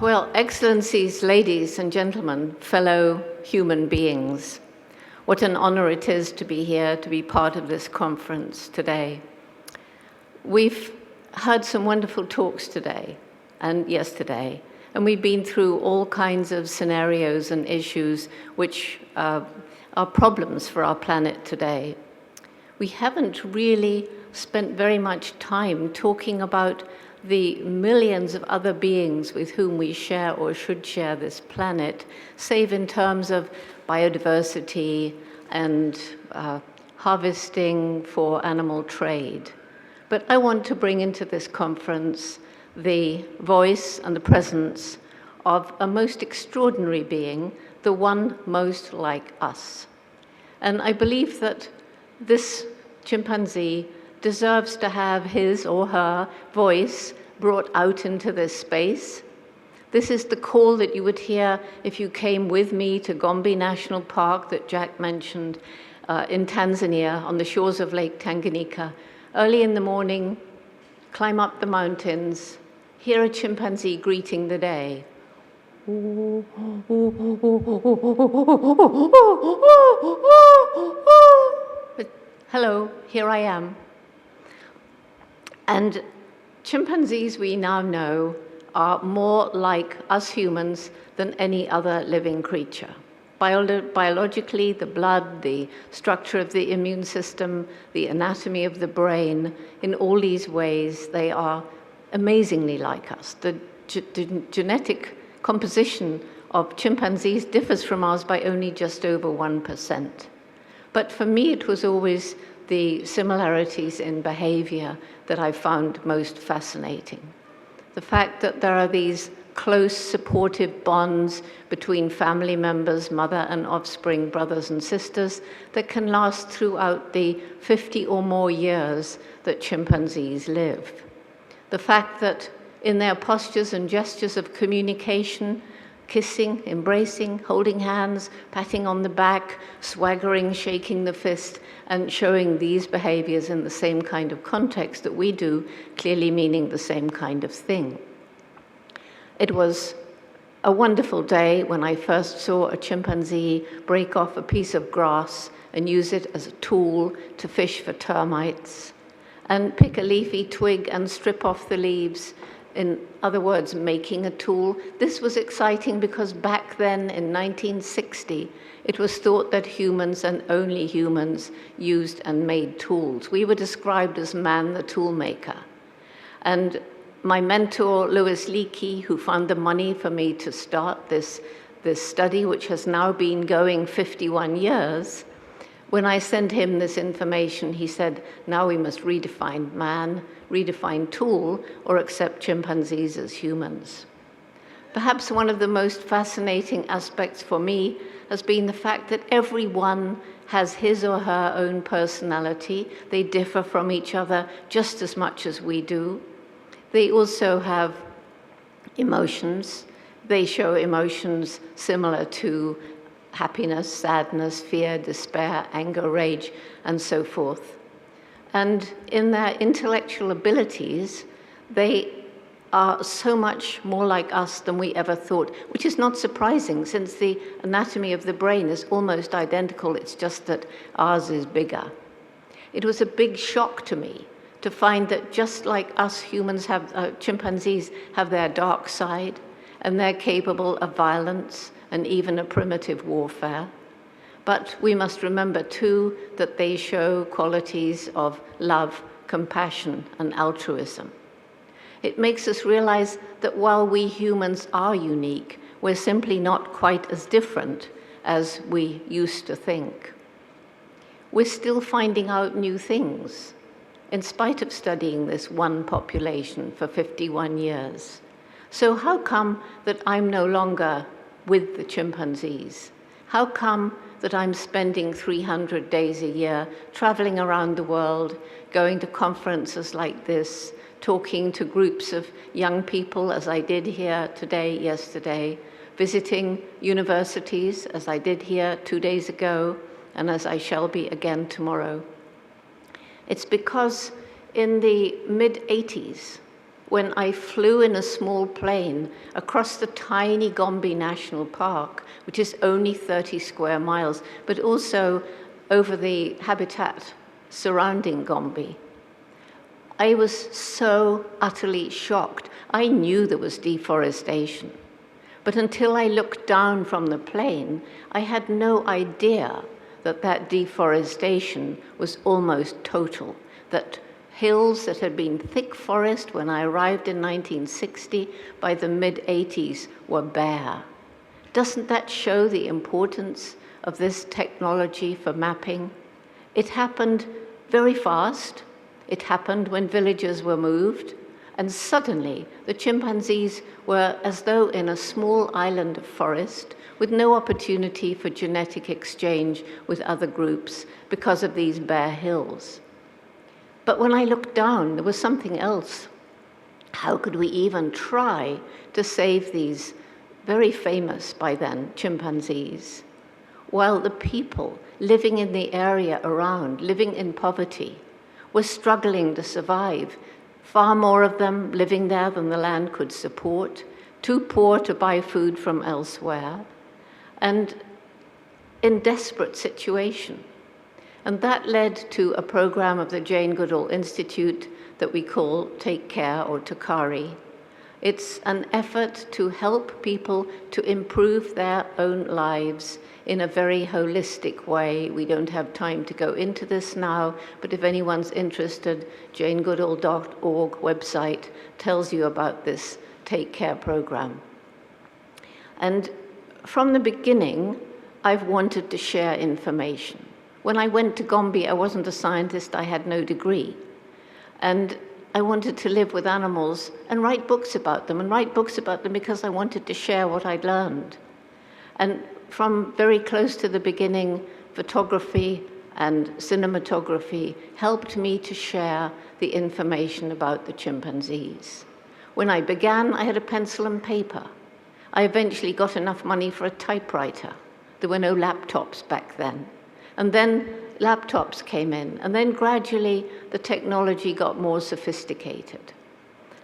Well, Excellencies, ladies and gentlemen, fellow human beings, what an honor it is to be here, to be part of this conference today. We've heard some wonderful talks today and yesterday, and we've been through all kinds of scenarios and issues which are problems for our planet today. We haven't really spent very much time talking about the millions of other beings with whom we share or should share this planet, save in terms of biodiversity and harvesting for animal trade. But I want to bring into this conference the voice and the presence of a most extraordinary being, the one most like us. And I believe that this chimpanzee deserves to have his or her voice brought out into this space. This is the call that you would hear if you came with me to Gombe National Park that Jack mentioned in Tanzania on the shores of Lake Tanganyika. Early in the morning, climb up the mountains, hear a chimpanzee greeting the day. But hello, here I am. And chimpanzees, we now know, are more like us humans than any other living creature. Biologically, the blood, the structure of the immune system, the anatomy of the brain, in all these ways, they are amazingly like us. The genetic composition of chimpanzees differs from ours by only just over 1%. But for me, it was always the similarities in behavior that I found most fascinating. The fact that there are these close, supportive bonds between family members, mother and offspring, brothers and sisters, that can last throughout the 50 or more years that chimpanzees live. The fact that in their postures and gestures of communication, kissing, embracing, holding hands, patting on the back, swaggering, shaking the fist, and showing these behaviors in the same kind of context that we do, clearly meaning the same kind of thing. It was a wonderful day when I first saw a chimpanzee break off a piece of grass and use it as a tool to fish for termites, and pick a leafy twig and strip off the leaves. In other words, making a tool. This was exciting because back then in 1960, it was thought that humans and only humans used and made tools. We were described as man the tool maker. And my mentor, Louis Leakey, who found the money for me to start this study, which has now been going 51 years, when I sent him this information, he said, now we must redefine man, redefine tool, or accept chimpanzees as humans. Perhaps one of the most fascinating aspects for me has been the fact that everyone has his or her own personality. They differ from each other just as much as we do. They also have emotions. They show emotions similar to happiness, sadness, fear, despair, anger, rage, and so forth. And in their intellectual abilities, they are so much more like us than we ever thought, which is not surprising since the anatomy of the brain is almost identical. It's just that ours is bigger. It was a big shock to me to find that just like us humans chimpanzees have their dark side, and they're capable of violence and even a primitive warfare. But we must remember, too, that they show qualities of love, compassion, and altruism. It makes us realize that while we humans are unique, we're simply not quite as different as we used to think. We're still finding out new things, in spite of studying this one population for 51 years. So how come that I'm no longer with the chimpanzees? How come that I'm spending 300 days a year traveling around the world, going to conferences like this, talking to groups of young people, as I did here today, yesterday, visiting universities, as I did here 2 days ago, and as I shall be again tomorrow? It's because in the mid-80s, when I flew in a small plane across the tiny Gombe National Park, which is only 30 square miles, but also over the habitat surrounding Gombe. I was so utterly shocked. I knew there was deforestation, but until I looked down from the plane, I had no idea that that deforestation was almost total, that hills that had been thick forest when I arrived in 1960, by the mid-80s were bare. Doesn't that show the importance of this technology for mapping? It happened very fast. It happened when villages were moved, and suddenly the chimpanzees were as though in a small island of forest with no opportunity for genetic exchange with other groups because of these bare hills. But when I looked down, there was something else. How could we even try to save these very famous by then chimpanzees, while the people living in the area around, living in poverty, were struggling to survive, far more of them living there than the land could support, too poor to buy food from elsewhere, and in desperate situation. And that led to a program of the Jane Goodall Institute that we call Take Care, or Takari. It's an effort to help people to improve their own lives in a very holistic way. We don't have time to go into this now, but if anyone's interested, janegoodall.org website tells you about this Take Care program. And from the beginning, I've wanted to share information. When I went to Gombe, I wasn't a scientist, I had no degree. And I wanted to live with animals and write books about them because I wanted to share what I'd learned. And from very close to the beginning, photography and cinematography helped me to share the information about the chimpanzees. When I began, I had a pencil and paper. I eventually got enough money for a typewriter. There were no laptops back then. And then laptops came in, and then gradually the technology got more sophisticated.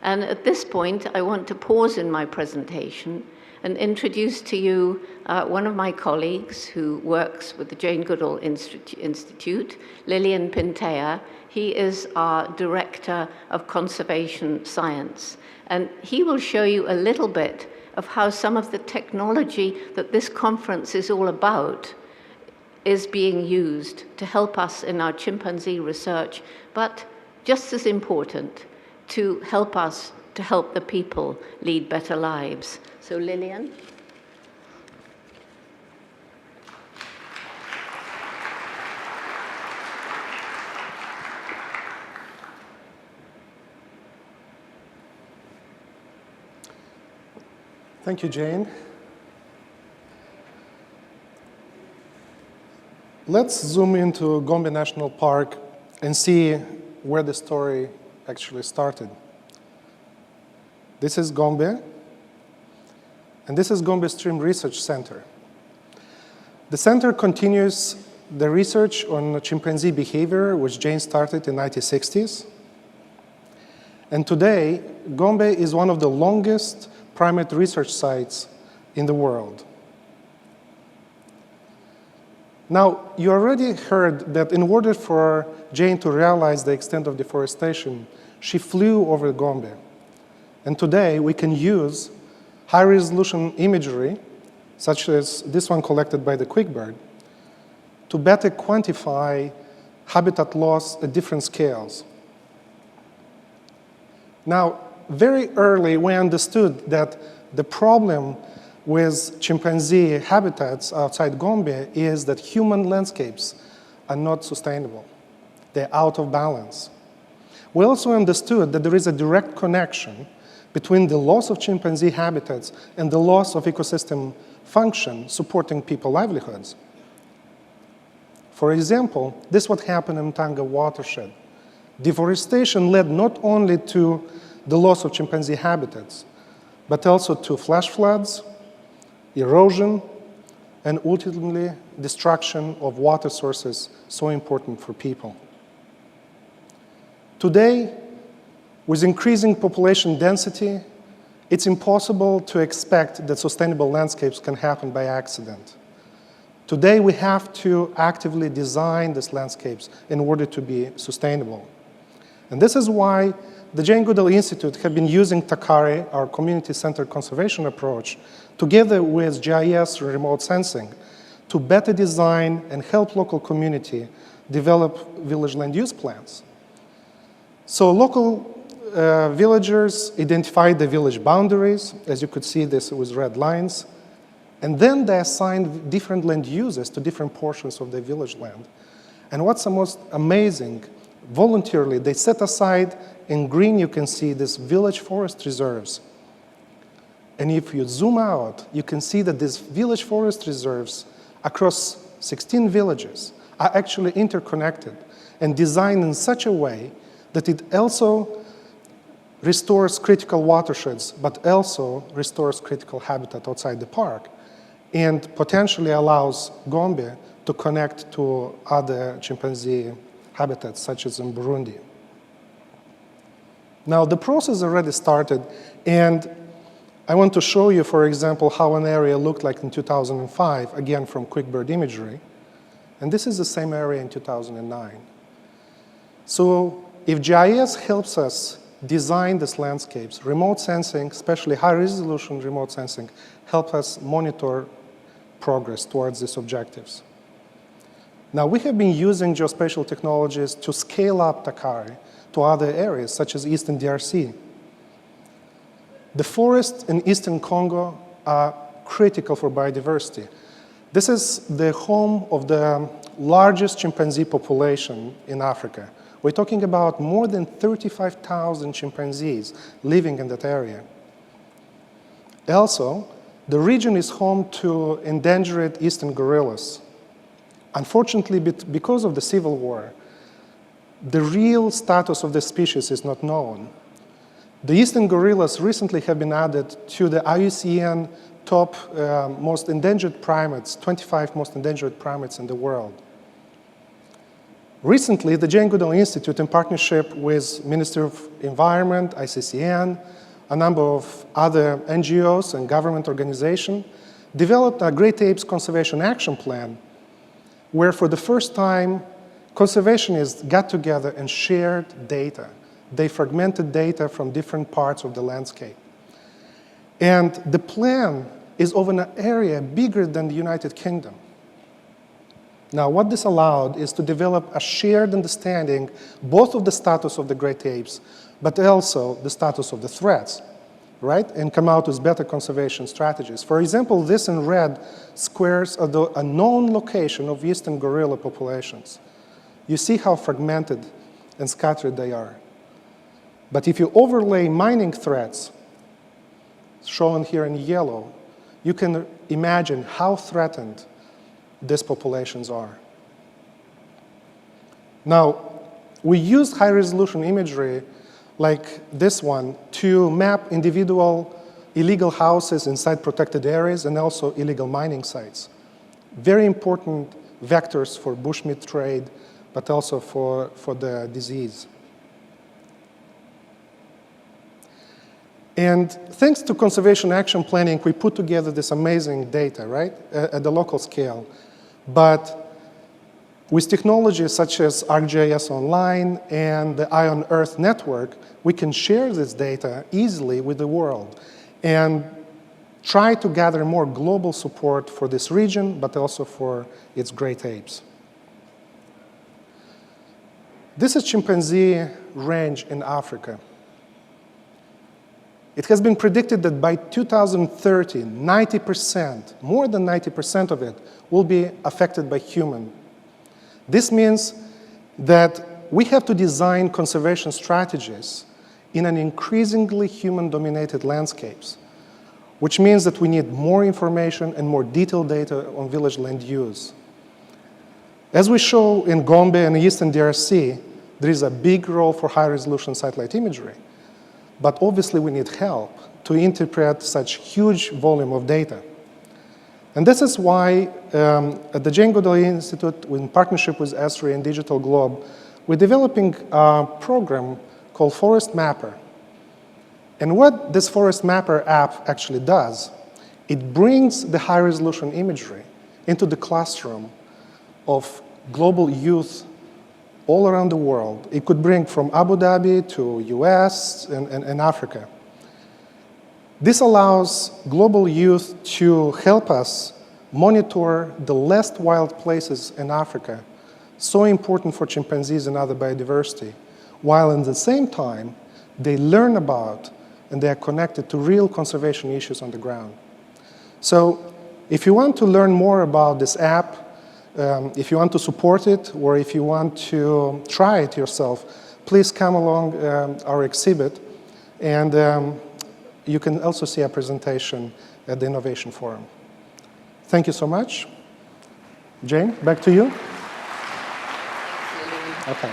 And at this point, I want to pause in my presentation and introduce to you one of my colleagues who works with the Jane Goodall Institute, Lilian Pintea. He is our Director of Conservation Science. And he will show you a little bit of how some of the technology that this conference is all about is being used to help us in our chimpanzee research, but just as important, to help us to help the people lead better lives. So Lilian. Thank you, Jane. Let's zoom into Gombe National Park and see where the story actually started. This is Gombe, and this is Gombe Stream Research Center. The center continues the research on chimpanzee behavior, which Jane started in the 1960s. And today, Gombe is one of the longest primate research sites in the world. Now, you already heard that in order for Jane to realize the extent of deforestation, she flew over Gombe. And today, we can use high-resolution imagery, such as this one collected by the QuickBird, to better quantify habitat loss at different scales. Now, very early, we understood that the problem with chimpanzee habitats outside Gombe is that human landscapes are not sustainable. They're out of balance. We also understood that there is a direct connection between the loss of chimpanzee habitats and the loss of ecosystem function supporting people's livelihoods. For example, this is what happened in Tanga watershed. Deforestation led not only to the loss of chimpanzee habitats, but also to flash floods, erosion, and ultimately destruction of water sources so important for people. Today, With increasing population density, it's impossible to expect that sustainable landscapes can happen by accident. Today, we have to actively design these landscapes in order to be sustainable. And this is why the Jane Goodall Institute have been using TACARE, our community-centered conservation approach, together with GIS and remote sensing, to better design and help local community develop village land use plans. So local villagers identified the village boundaries. As you could see, this with red lines. And then they assigned different land uses to different portions of the village land. And what's the most amazing, voluntarily, they set aside, in green you can see this village forest reserves. And if you zoom out, you can see that these village forest reserves across 16 villages are actually interconnected and designed in such a way that it also restores critical watersheds, but also restores critical habitat outside the park, and potentially allows Gombe to connect to other chimpanzee habitats, such as in Burundi. Now, the process already started, and I want to show you, for example, how an area looked like in 2005, again from QuickBird imagery. And this is the same area in 2009. So if GIS helps us design these landscapes, remote sensing, especially high-resolution remote sensing, help us monitor progress towards these objectives. Now, we have been using geospatial technologies to scale up TACARE to other areas, such as Eastern DRC. The forests in Eastern Congo are critical for biodiversity. This is the home of the largest chimpanzee population in Africa. We're talking about more than 35,000 chimpanzees living in that area. Also, the region is home to endangered eastern gorillas. Unfortunately, because of the civil war, the real status of the species is not known. The eastern gorillas recently have been added to the IUCN top most endangered primates, 25 most endangered primates in the world. Recently, the Jane Goodall Institute, in partnership with Ministry of Environment, ICCN, a number of other NGOs and government organizations, developed a Great Apes Conservation Action Plan, where for the first time, conservationists got together and shared data. They fragmented data from different parts of the landscape. And the plan is over an area bigger than the United Kingdom. Now, what this allowed is to develop a shared understanding both of the status of the great apes, but also the status of the threats, right? And come out with better conservation strategies. For example, this in red squares are a known location of eastern gorilla populations. You see how fragmented and scattered they are. But if you overlay mining threats, shown here in yellow, you can imagine how threatened these populations are. Now, we used high-resolution imagery like this one to map individual illegal houses inside protected areas and also illegal mining sites. Very important vectors for bushmeat trade, but also for the disease. And thanks to conservation action planning, we put together this amazing data, right, at the local scale. But with technologies such as ArcGIS Online and the Eye on Earth network, we can share this data easily with the world and try to gather more global support for this region, but also for its great apes. This is chimpanzee range in Africa. It has been predicted that by 2030, 90%, more than 90% of it will be affected by human. This means that we have to design conservation strategies in an increasingly human-dominated landscapes, which means that we need more information and more detailed data on village land use. As we show in Gombe and Eastern DRC, there is a big role for high-resolution satellite imagery. But obviously, we need help to interpret such huge volume of data. And this is why at the Jane Goodall Institute, in partnership with ESRI and Digital Globe, we're developing a program called Forest Mapper. And what this Forest Mapper app actually does, it brings the high-resolution imagery into the classroom of global youth all around the world. It could bring from Abu Dhabi to US and Africa. This allows global youth to help us monitor the less wild places in Africa, so important for chimpanzees and other biodiversity, while at the same time, they learn about and they are connected to real conservation issues on the ground. So if you want to learn more about this app, if you want to support it, or if you want to try it yourself, please come along our exhibit. And you can also see a presentation at the Innovation Forum. Thank you so much. Jane, back to you. Okay.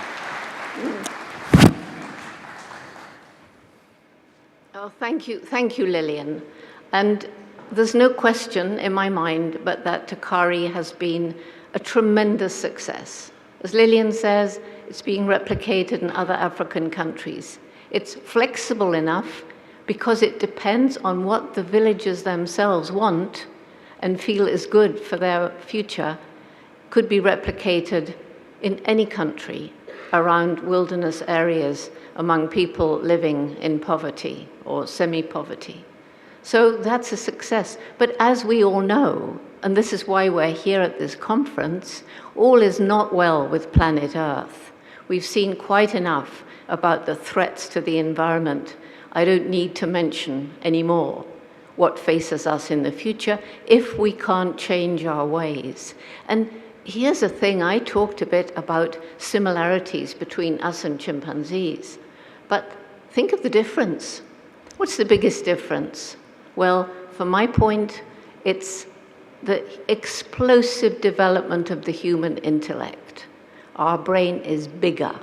Oh, thank you, Lillian. And there's no question in my mind but that Takari has been a tremendous success. As Lillian says, it's being replicated in other African countries. It's flexible enough because it depends on what the villagers themselves want and feel is good for their future, could be replicated in any country around wilderness areas among people living in poverty or semi-poverty. So that's a success. But as we all know, and this is why we're here at this conference, all is not well with planet Earth. We've seen quite enough about the threats to the environment. I don't need to mention anymore what faces us in the future if we can't change our ways. And here's a thing, I talked a bit about similarities between us and chimpanzees, but think of the difference. What's the biggest difference? Well, from my point, it's the explosive development of the human intellect. Our brain is bigger.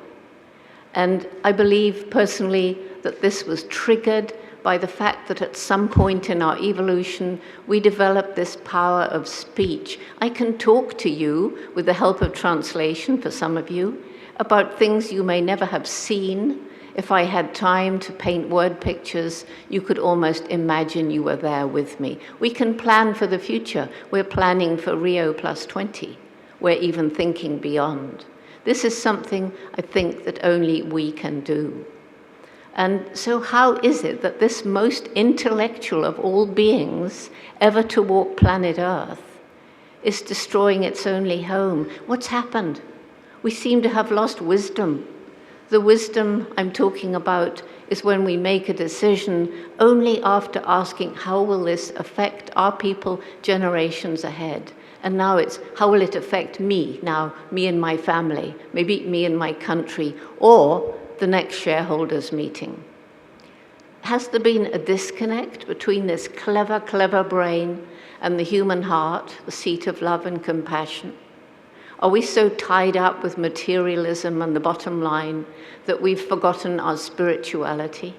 And I believe personally that this was triggered by the fact that at some point in our evolution, we developed this power of speech. I can talk to you with the help of translation for some of you about things you may never have seen. If I had time to paint word pictures, you could almost imagine you were there with me. We can plan for the future. We're planning for Rio +20. We're even thinking beyond. This is something I think that only we can do. And so how is it that this most intellectual of all beings ever to walk planet Earth is destroying its only home? What's happened? We seem to have lost wisdom. The wisdom I'm talking about is when we make a decision only after asking, how will this affect our people generations ahead? And now it's, how will it affect me now, me and my family, maybe me and my country, or the next shareholders meeting? Has there been a disconnect between this clever, clever brain and the human heart, the seat of love and compassion? Are we so tied up with materialism and the bottom line that we've forgotten our spirituality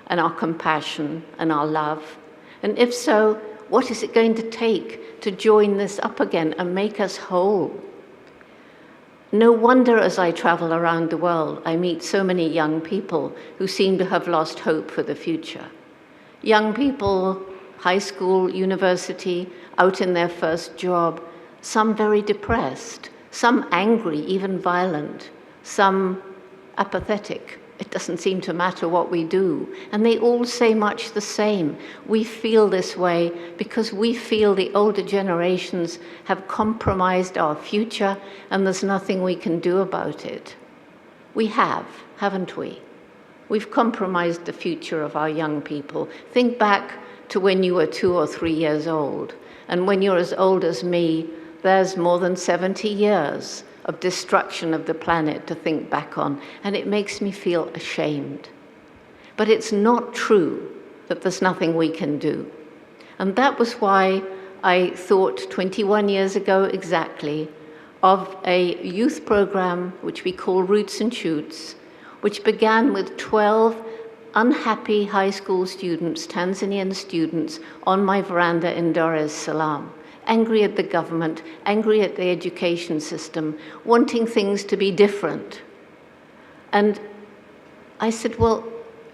and our compassion and our love? And if so, what is it going to take to join this up again and make us whole? No wonder as I travel around the world, I meet so many young people who seem to have lost hope for the future. Young people, high school, university, out in their first job, some very depressed, some angry, even violent, some apathetic. It doesn't seem to matter what we do. And they all say much the same. We feel this way because we feel the older generations have compromised our future and there's nothing we can do about it. We have, haven't we? We've compromised the future of our young people. Think back to when you were 2 or 3 years old. And when you're as old as me, there's more than 70 years of destruction of the planet to think back on, and it makes me feel ashamed. But it's not true that there's nothing we can do. And that was why I thought 21 years ago exactly of a youth program which we call Roots and Shoots, which began with 12 unhappy high school students, Tanzanian students, on my veranda in Dar es Salaam. Angry at the government, angry at the education system, wanting things to be different. And I said, well,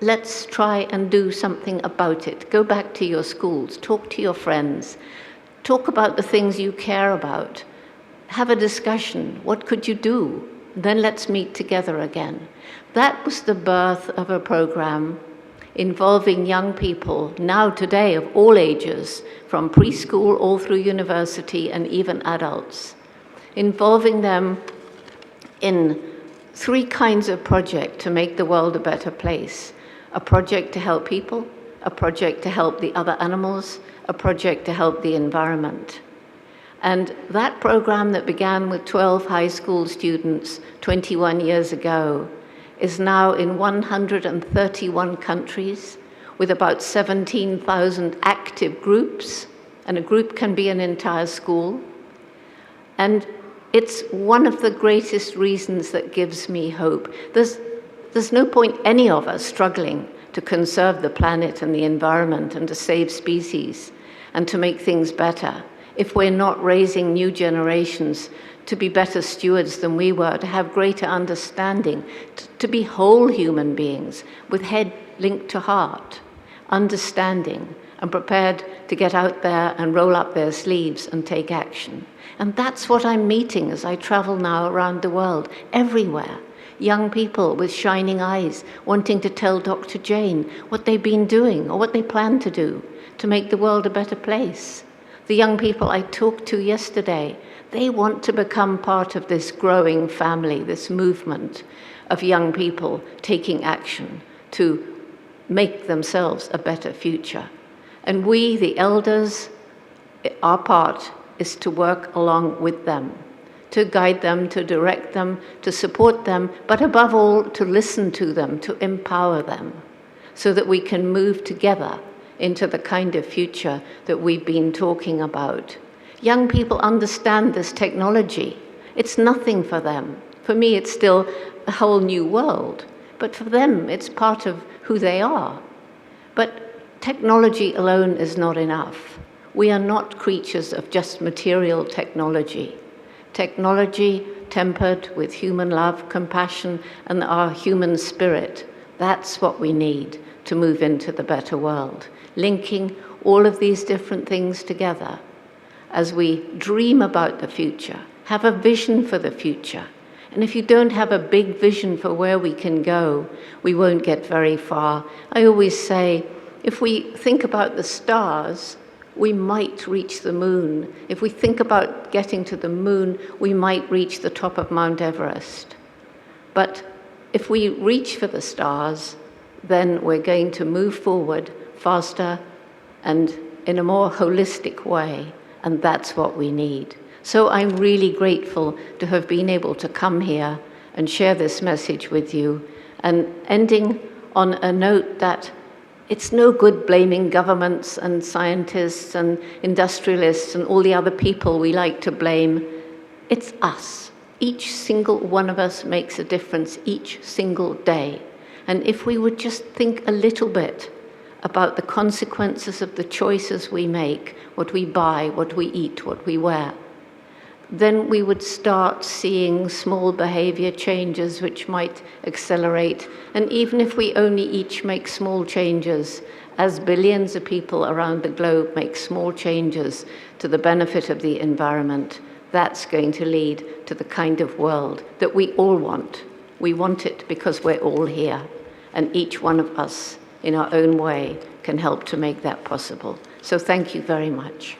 let's try and do something about it. Go back to your schools, talk to your friends, talk about the things you care about, have a discussion. What could you do? Then let's meet together again. That was the birth of a program involving young people, now today of all ages, from preschool all through university and even adults, involving them in 3 kinds of project to make the world a better place. A project to help people, a project to help the other animals, a project to help the environment. And that program that began with 12 high school students 21 years ago is now in 131 countries with about 17,000 active groups, and a group can be an entire school. And it's one of the greatest reasons that gives me hope. There's no point any of us struggling to conserve the planet and the environment and to save species and to make things better if we're not raising new generations to be better stewards than we were, to have greater understanding, to be whole human beings with head linked to heart, understanding and prepared to get out there and roll up their sleeves and take action. And that's what I'm meeting as I travel now around the world, everywhere. Young people with shining eyes wanting to tell Dr. Jane what they've been doing or what they plan to do to make the world a better place. The young people I talked to yesterday, they want to become part of this growing family, this movement of young people taking action to make themselves a better future. And we, the elders, our part is to work along with them, to guide them, to direct them, to support them, but above all, to listen to them, to empower them, so that we can move together into the kind of future that we've been talking about. Young people understand this technology. It's nothing for them. For me, it's still a whole new world, but for them, it's part of who they are. But technology alone is not enough. We are not creatures of just material technology. Technology tempered with human love, compassion, and our human spirit, that's what we need to move into the better world. Linking all of these different things together as we dream about the future, have a vision for the future. And if you don't have a big vision for where we can go, we won't get very far. I always say, if we think about the stars, we might reach the moon. If we think about getting to the moon, we might reach the top of Mount Everest. But if we reach for the stars, then we're going to move forward faster and in a more holistic way, and that's what we need. So I'm really grateful to have been able to come here and share this message with you, and ending on a note that it's no good blaming governments and scientists and industrialists and all the other people we like to blame. It's us. Each single one of us makes a difference each single day. And if we would just think a little bit about the consequences of the choices we make, what we buy, what we eat, what we wear, then we would start seeing small behavior changes which might accelerate. And even if we only each make small changes, as billions of people around the globe make small changes to the benefit of the environment, that's going to lead to the kind of world that we all want. We want it because we're all here, and each one of us in our own way can help to make that possible. So thank you very much.